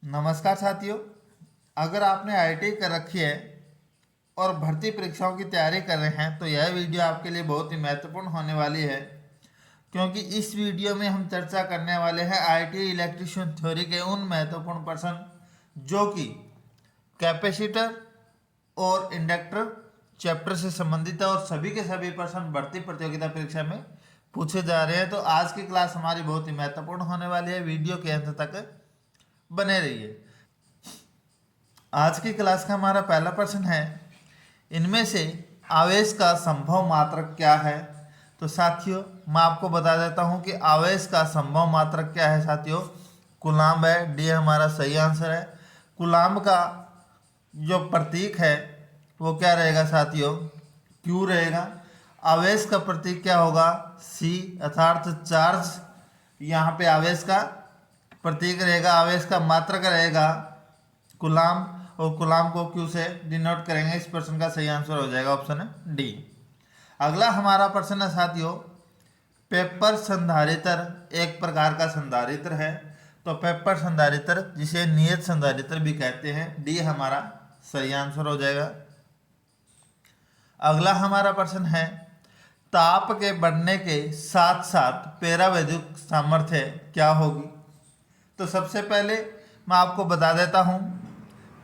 नमस्कार साथियों। अगर आपने आईटीआई कर रखी है और भर्ती परीक्षाओं की तैयारी कर रहे हैं तो यह वीडियो आपके लिए बहुत ही महत्वपूर्ण होने वाली है, क्योंकि इस वीडियो में हम चर्चा करने वाले हैं आईटीआई इलेक्ट्रीशियन थ्योरी के उन महत्वपूर्ण प्रश्न जो कि कैपेसिटर और इंडक्टर चैप्टर से संबंधित है और सभी के सभी प्रश्न भर्ती प्रतियोगिता परीक्षा में पूछे जा रहे हैं। तो आज की क्लास हमारी बहुत ही महत्वपूर्ण होने वाली है, वीडियो के अंत तक बने रहिए। आज की क्लास का हमारा पहला प्रश्न है, इनमें से आवेश का संभव मात्रक क्या है। तो साथियों मैं आपको बता देता हूं कि आवेश का संभव मात्रक क्या है। साथियों कूलाम्ब है, डी हमारा सही आंसर है। कूलाम्ब का जो प्रतीक है वो क्या रहेगा साथियों, क्यू रहेगा। आवेश का प्रतीक क्या होगा, सी अर्थात चार्ज। यहाँ पे आवेश का प्रतीक रहेगा, आवेश का मात्रक रहेगा कूलाम्ब, और कूलाम्ब को क्यू से डिनोट करेंगे। इस प्रश्न का सही आंसर हो जाएगा ऑप्शन है डी। अगला हमारा प्रश्न है साथियों, पेपर संधारित्र एक प्रकार का संधारित्र है। तो पेपर संधारित्र जिसे नियत संधारित्र भी कहते हैं, डी हमारा सही आंसर हो जाएगा। अगला हमारा प्रश्न है, ताप के बढ़ने के साथ साथ परावैद्युत सामर्थ्य क्या होगी। तो सबसे पहले मैं आपको बता देता हूँ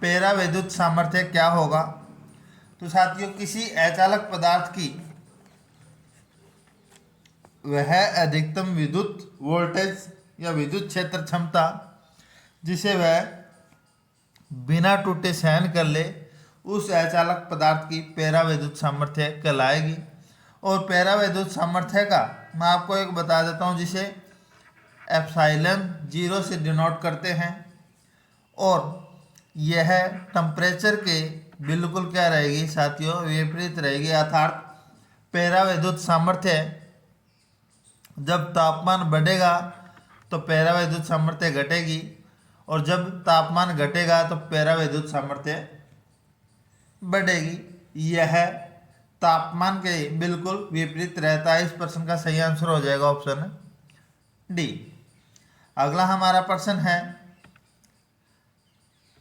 परावैद्युत सामर्थ्य क्या होगा। तो साथियों किसी अचालक पदार्थ की वह अधिकतम विद्युत वोल्टेज या विद्युत क्षेत्र क्षमता जिसे वह बिना टूटे सहन कर ले, उस अचालक पदार्थ की परावैद्युत सामर्थ्य कहलाएगी। और परावैद्युत सामर्थ्य का मैं आपको एक बता देता हूँ जिसे एप्सिलॉन 0 से डिनोट करते हैं, और यह टेम्परेचर के बिल्कुल क्या रहेगी साथियों, विपरीत रहेगी। अर्थात परावैद्युत सामर्थ्य जब तापमान बढ़ेगा तो परावैद्युत सामर्थ्य घटेगी, और जब तापमान घटेगा तो परावैद्युत सामर्थ्य बढ़ेगी। यह तापमान के बिल्कुल विपरीत रहता है। इस प्रश्न का सही आंसर हो जाएगा ऑप्शन डी। अगला हमारा प्रश्न है,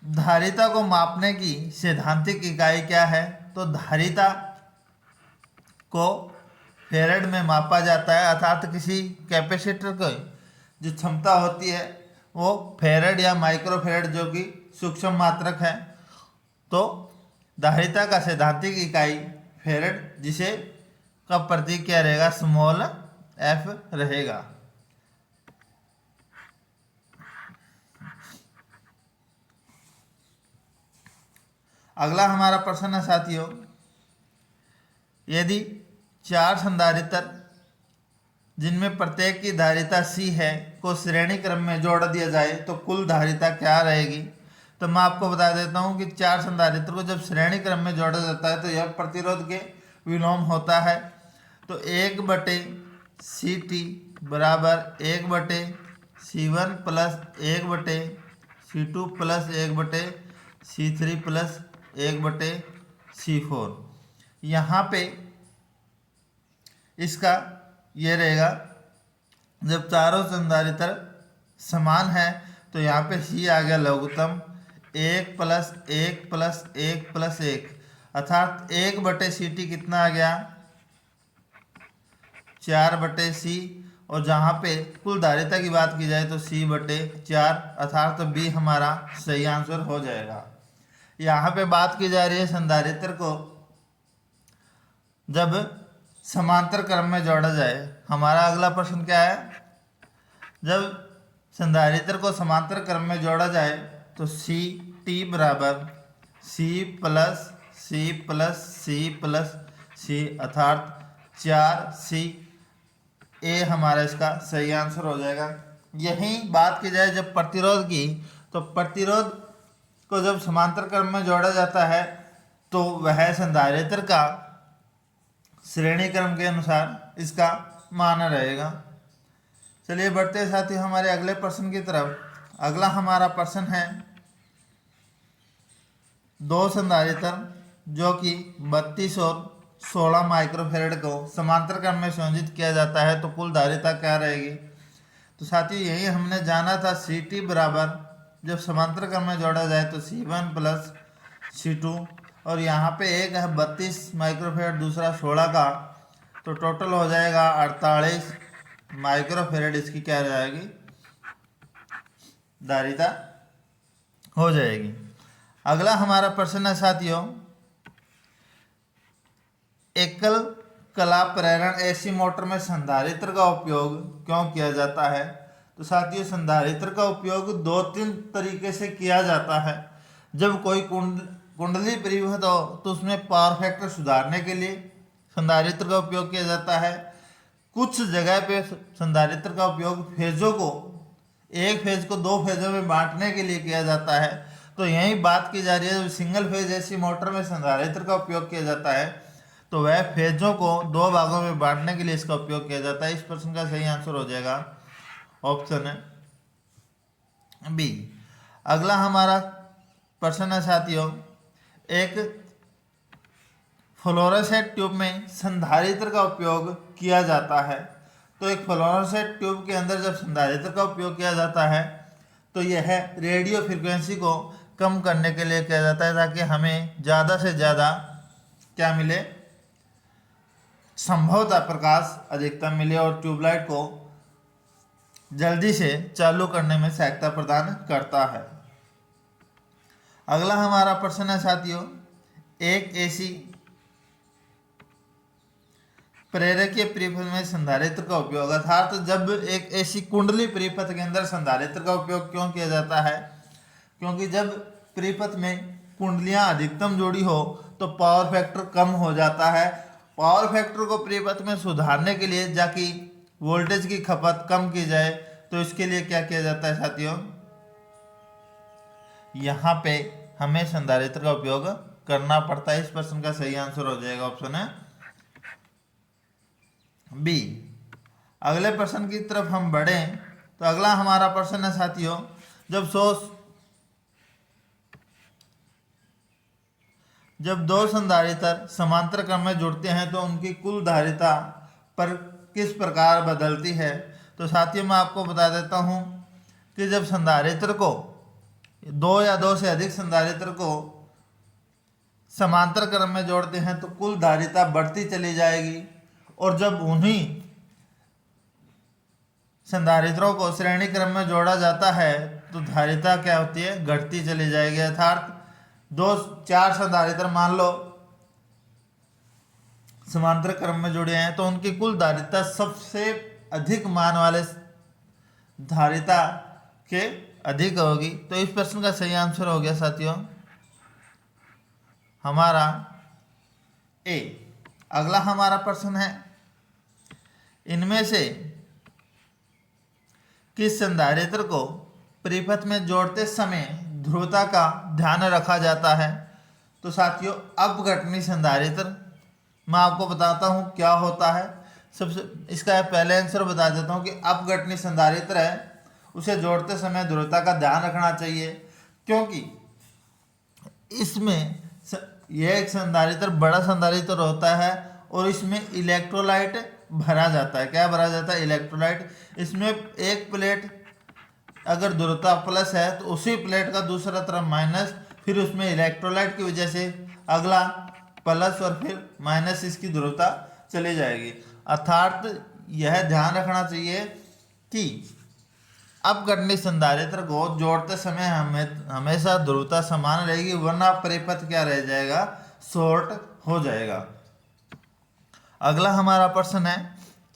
धारिता को मापने की सैद्धांतिक इकाई क्या है। तो धारिता को फेरेड में मापा जाता है, अर्थात किसी कैपेसिटर की जो क्षमता होती है वो फेरेड या माइक्रोफेरेड जो कि सूक्ष्म मात्रक है। तो धारिता का सैद्धांतिक इकाई फेरेड, जिसे का प्रतीक क्या रहेगा, स्मॉल एफ रहेगा। अगला हमारा प्रश्न है साथियों, यदि 4 संधारित्र जिनमें प्रत्येक की धारिता C है को श्रेणी क्रम में जोड़ दिया जाए तो कुल धारिता क्या रहेगी। तो मैं आपको बता देता हूं कि 4 संधारित्र को जब श्रेणी क्रम में जोड़ा जाता है तो यह प्रतिरोध के विलोम होता है। तो 1/CT बराबर 1/C1 plus 1/C2 plus 1/C3 plus 1/C4। यहाँ पे इसका ये रहेगा, जब चारों संधारित्र समान है तो यहाँ पे C आ गया लघुत्तम, 1 प्लस 1 प्लस 1 प्लस 1, अर्थात 1/CT कितना आ गया, 4/C। और जहाँ पे कुल धारिता की बात की जाए तो C/4, अर्थात तो बी हमारा सही आंसर हो जाएगा। यहाँ पे बात की जा रही है संधारित्र को जब समांतर क्रम में जोड़ा जाए। हमारा अगला प्रश्न क्या है, जब संधारित्र को समांतर क्रम में जोड़ा जाए तो CT बराबर C plus C plus C plus C, अर्थात 4C ए हमारा इसका सही आंसर हो जाएगा। यही बात की जाए जब प्रतिरोध की, तो प्रतिरोध को जब समांतर क्रम में जोड़ा जाता है तो वह संधारित्र का श्रेणी क्रम के अनुसार इसका मान रहेगा। चलिए बढ़ते हैं साथियों हमारे अगले प्रश्न की तरफ। अगला हमारा प्रश्न है, 2 संधारित्र जो कि 32 और 16 माइक्रोफेरेड को समांतर क्रम में संयोजित किया जाता है तो कुल धारिता क्या रहेगी। तो साथियों यही हमने जाना था, CT बराबर जब समांतर क्रम में जोड़ा जाए तो C1 प्लस C2, और यहाँ पे एक है 32 माइक्रोफेरेड, दूसरा 16 का, तो टोटल हो जाएगा 48 माइक्रोफेरेड। इसकी क्या हो जाएगी, धारिता हो जाएगी। अगला हमारा प्रश्न है साथियों, एकल कला प्रेरण एसी मोटर में संधारित्र का उपयोग क्यों किया जाता है? तो साथियों, संधारित्र का उपयोग 2-3 तरीके से किया जाता है। जब कोई कुंडली परिवर्तित हो तो उसमें पावर फैक्टर सुधारने के लिए संधारित्र का उपयोग किया जाता है। कुछ जगह पे संधारित्र का उपयोग फेजों को, एक फेज को 2 फेजों में बांटने के लिए किया जाता है। तो यही बात की जा रही है, जब सिंगल फेज एसी मोटर में संधारित्र का उपयोग किया जाता है तो वह फेजों को 2 भागों में बांटने के लिए इसका उपयोग किया जाता है। इस प्रश्न का सही आंसर हो जाएगा ऑप्शन है बी। अगला हमारा प्रश्न है साथियों, एक फ्लोरोसेंट ट्यूब में संधारित्र का उपयोग किया जाता है। तो एक फ्लोरोसेंट ट्यूब के अंदर जब संधारित्र का उपयोग किया जाता है तो यह रेडियो फ्रिक्वेंसी को कम करने के लिए किया जाता है, ताकि हमें ज़्यादा से ज़्यादा क्या मिले, संभवतः प्रकाश अधिकतम मिले और ट्यूबलाइट को जल्दी से चालू करने में सहायता प्रदान करता है। अगला हमारा प्रश्न है साथियों, एक एसी प्रेरकीय परिपथ में संधारित्र का उपयोग, अर्थात जब एक ऐसी कुंडली परिपथ के अंदर संधारित्र का उपयोग क्यों किया जाता है? क्योंकि जब परिपथ में कुंडलियां अधिकतम जुड़ी हो तो पावर फैक्टर कम हो जाता है। पावर फैक्टर को परिपथ में सुधारने के लिए, ताकि वोल्टेज की खपत कम की जाए, तो इसके लिए क्या किया जाता है साथियों, यहाँ पे हमें संधारित्र का उपयोग करना पड़ता है। इस प्रश्न का सही आंसर हो जाएगा ऑप्शन है बी। अगले प्रश्न की तरफ हम बढ़ें तो अगला हमारा प्रश्न है साथियों, जब 2 संधारित्र समांतर क्रम में जुड़ते हैं तो उनकी कुल धारिता पर किस प्रकार बदलती है? तो साथियों, मैं आपको बता देता हूं कि जब संधारित्र को 2 या 2 से अधिक संधारित्र को समांतर क्रम में जोड़ते हैं तो कुल धारिता बढ़ती चली जाएगी, और जब उन्हीं संधारित्रों को श्रेणी क्रम में जोड़ा जाता है तो धारिता क्या होती है, घटती चली जाएगी। अर्थात 2-4 संधारित्र मान लो समांतर क्रम में जुड़े हैं तो उनकी कुल धारिता सबसे अधिक मान वाले धारिता के अधिक होगी। तो इस प्रश्न का सही आंसर हो गया साथियों हमारा ए। अगला हमारा प्रश्न है, इनमें से किस संधारित्र को परिपथ में जोड़ते समय ध्रुवता का ध्यान रखा जाता है? तो साथियों, अपघटनी संधारित्र, मैं आपको बताता हूँ क्या होता है। सबसे इसका पहले आंसर बता देता हूँ कि अपघटनी संधारित्र है, उसे जोड़ते समय ध्रुवता का ध्यान रखना चाहिए, क्योंकि इसमें यह एक संधारित्र बड़ा संधारित्र होता है और इसमें इलेक्ट्रोलाइट भरा जाता है। क्या भरा जाता है? इलेक्ट्रोलाइट। इसमें एक प्लेट अगर ध्रुवता प्लस है तो उसी प्लेट का दूसरा तरफ माइनस, फिर उसमें इलेक्ट्रोलाइट की वजह से अगला प्लस और फिर माइनस, इसकी ध्रुवता चली जाएगी। अर्थात यह ध्यान रखना चाहिए कि अपघटनी संधारित्र को जोड़ते समय हमेशा ध्रुवता समान रहेगी, वरना परिपथ क्या रह जाएगा, शॉर्ट हो जाएगा। अगला हमारा प्रश्न है,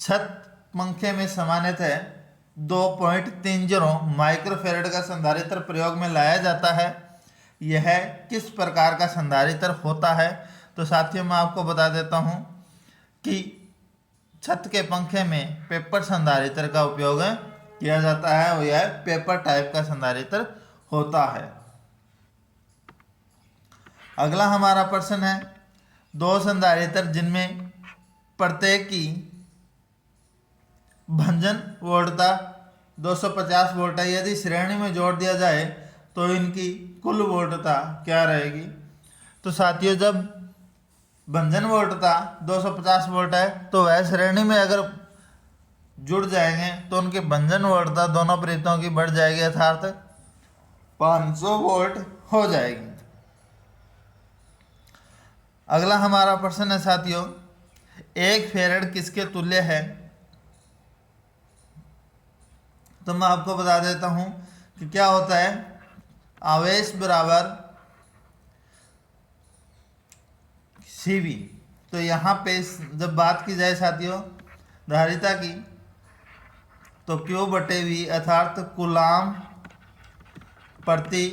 छत पंखे में सामान्यतः 2.30 माइक्रोफेरेड का संधारित्र प्रयोग में लाया जाता है। यह किस प्रकार का संधारित्र होता है? तो साथियों, मैं आपको बता देता हूं कि छत के पंखे में पेपर संधारित्र का उपयोग किया जाता है और यह पेपर टाइप का संधारित्र होता है। अगला हमारा प्रश्न है, 2 संधारित्र जिनमें प्रत्येक की भंजन वोल्टता 250 वोल्ट है, यदि श्रेणी में जोड़ दिया जाए तो इनकी कुल वोल्टता क्या रहेगी? तो साथियों, जब भंजन वोल्टता 250 वोल्ट है तो वह श्रेणी में अगर जुड़ जाएंगे तो उनकी भंजन वोल्टता दोनों परिपथों की बढ़ जाएगी। अर्थात 500 वोल्ट हो जाएगी। अगला हमारा प्रश्न है साथियों, 1 फेरेड किसके तुल्य है? तो मैं आपको बता देता हूं कि क्या होता है, आवेश बराबर CV। तो यहाँ पे जब बात की जाए साथियों धारिता की, तो Q/V अर्थात कूलाम प्रति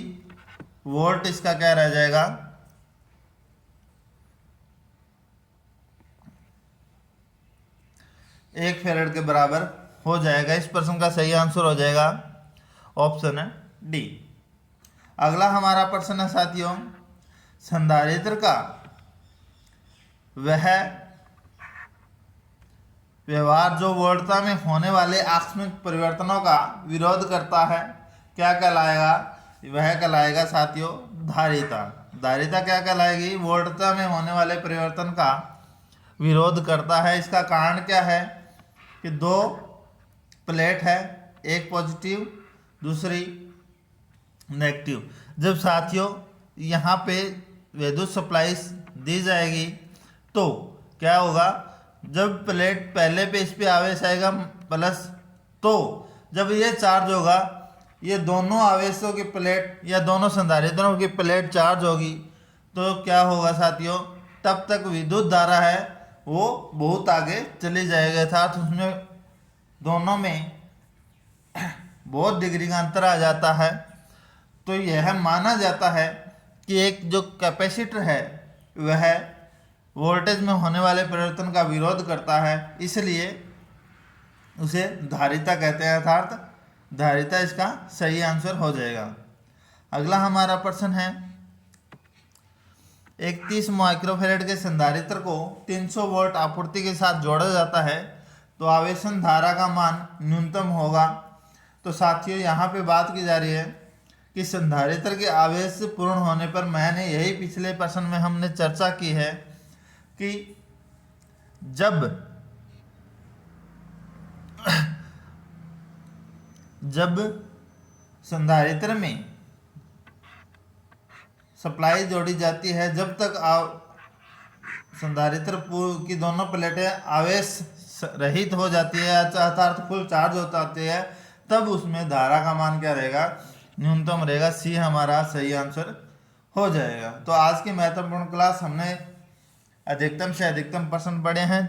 वोल्ट इसका क्या रह जाएगा, 1 फेरेड के बराबर हो जाएगा। इस प्रश्न का सही आंसर हो जाएगा ऑप्शन है डी। अगला हमारा प्रश्न है साथियों, संधारित्र का वह व्यवहार जो वोल्टता में होने वाले आकस्मिक परिवर्तनों का विरोध करता है, क्या कहलाएगा? वह कहलाएगा साथियों धारिता। धारिता क्या कहलाएगी? वोल्टता में होने वाले परिवर्तन का विरोध करता है। इसका कारण क्या है कि 2 प्लेट है, एक पॉजिटिव दूसरी नेगेटिव। जब साथियों यहाँ पे विद्युत सप्लाई दी जाएगी तो क्या होगा, जब प्लेट पहले पे इस पे आवेश आएगा प्लस, तो जब ये चार्ज होगा, ये दोनों आवेशों की प्लेट या दोनों संधारित्रों की प्लेट चार्ज होगी, तो क्या होगा साथियों, तब तक विद्युत धारा है वो बहुत आगे चली जाएगी, अर्थात उसमें दोनों में बहुत डिग्री का अंतर आ जाता है। तो यह माना जाता है कि एक जो कैपेसिटर है वह वोल्टेज में होने वाले परिवर्तन का विरोध करता है, इसलिए उसे धारिता कहते हैं, अर्थात धारिता इसका सही आंसर हो जाएगा। अगला हमारा प्रश्न है, 31 माइक्रोफेरेड के संधारित्र को 300 वोल्ट आपूर्ति के साथ जोड़ा जाता है तो आवेशन धारा का मान न्यूनतम होगा। तो साथियों यहाँ पे बात की जा रही है कि संधारित्र के आवेश पूर्ण होने पर, मैंने यही पिछले प्रश्न में हमने चर्चा की है कि जब संधारित्र में सप्लाई जोड़ी जाती है, जब तक संधारित्र की दोनों प्लेटें आवेश रहित हो जाती है अर्थात फुल चार्ज हो जाती है, तब उसमें धारा का मान क्या रहेगा, न्यूनतम रहेगा। सी हमारा सही आंसर हो जाएगा। तो आज की महत्वपूर्ण क्लास हमने अधिकतम से अधिकतम प्रश्न पढ़े हैं।